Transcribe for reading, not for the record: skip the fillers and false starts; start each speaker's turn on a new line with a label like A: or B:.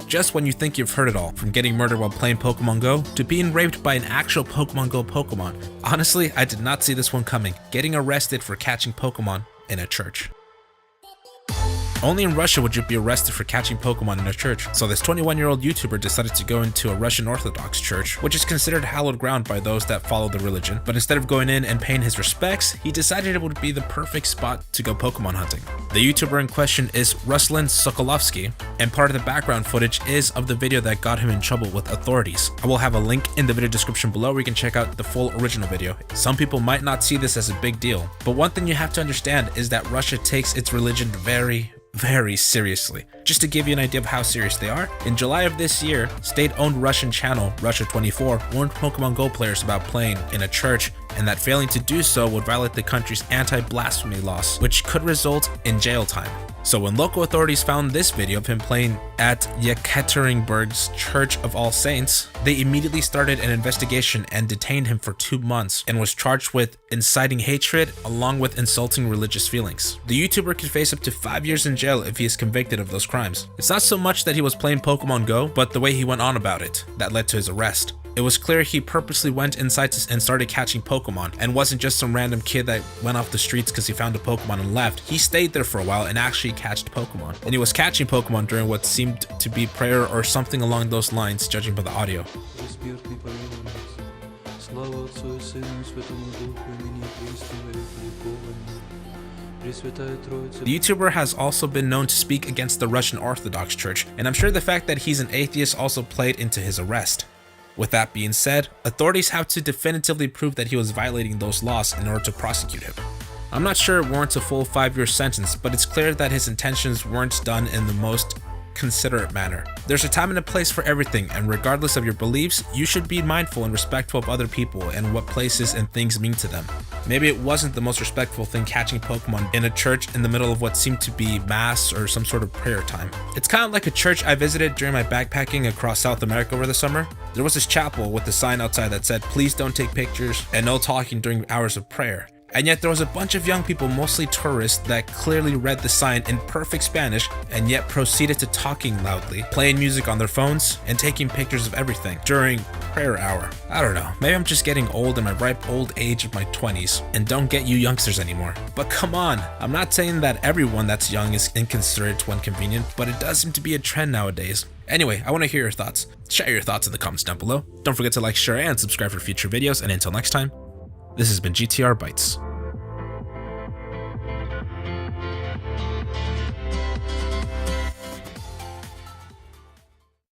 A: just when you think you've heard it all, from getting murdered while playing Pokemon Go to being raped by an actual Pokemon Go Pokemon. Honestly, I did not see this one coming, getting arrested for catching Pokemon in a church. Only in Russia would you be arrested for catching Pokemon in a church. So this 21-year-old YouTuber decided to go into a Russian Orthodox church, which is considered hallowed ground by those that follow the religion. But instead of going in and paying his respects, he decided it would be the perfect spot to go Pokemon hunting. The YouTuber in question is Ruslan Sokolovsky, and part of the background footage is of the video that got him in trouble with authorities. I will have a link in the video description below where you can check out the full original video. Some people might not see this as a big deal, but one thing you have to understand is that Russia takes its religion very seriously. Just to give you an idea of how serious they are, in July of this year, state-owned Russian channel Russia 24 warned Pokemon Go players about playing in a church, and that failing to do so would violate the country's anti-blasphemy laws, which could result in jail time. So when local authorities found this video of him playing at Yekateringburg's Church of All Saints, they immediately started an investigation and detained him for 2 months and was charged with inciting hatred along with insulting religious feelings. The YouTuber could face up to 5 years in jail if he is convicted of those crimes. It's not so much that he was playing Pokemon Go, but the way he went on about it that led to his arrest. It was clear he purposely went inside and started catching Pokemon, and wasn't just some random kid that went off the streets because he found a Pokemon and left. He stayed there for a while and actually catched Pokemon. And he was catching Pokemon during what seemed to be prayer or something along those lines, judging by the audio. The YouTuber has also been known to speak against the Russian Orthodox Church, and I'm sure the fact that he's an atheist also played into his arrest. With that being said, authorities have to definitively prove that he was violating those laws in order to prosecute him. I'm not sure it warrants a full 5-year sentence, but it's clear that his intentions weren't done in the most considerate manner. There's a time and a place for everything, and regardless of your beliefs, you should be mindful and respectful of other people and what places and things mean to them. Maybe it wasn't the most respectful thing catching Pokemon in a church in the middle of what seemed to be mass or some sort of prayer time. It's kind of like a church I visited during my backpacking across South America over the summer. There was this chapel with a sign outside that said, "Please don't take pictures," and no talking during hours of prayer. And yet there was a bunch of young people, mostly tourists, that clearly read the sign in perfect Spanish and yet proceeded to talking loudly, playing music on their phones, and taking pictures of everything during prayer hour. I don't know, maybe I'm just getting old in my ripe old age of my 20s and don't get you youngsters anymore. But come on, I'm not saying that everyone that's young is inconsiderate to inconvenient, but it does seem to be a trend nowadays. Anyway, I want to hear your thoughts. Share your thoughts in the comments down below. Don't forget to like, share, and subscribe for future videos, and until next time, this has been GTRBytes.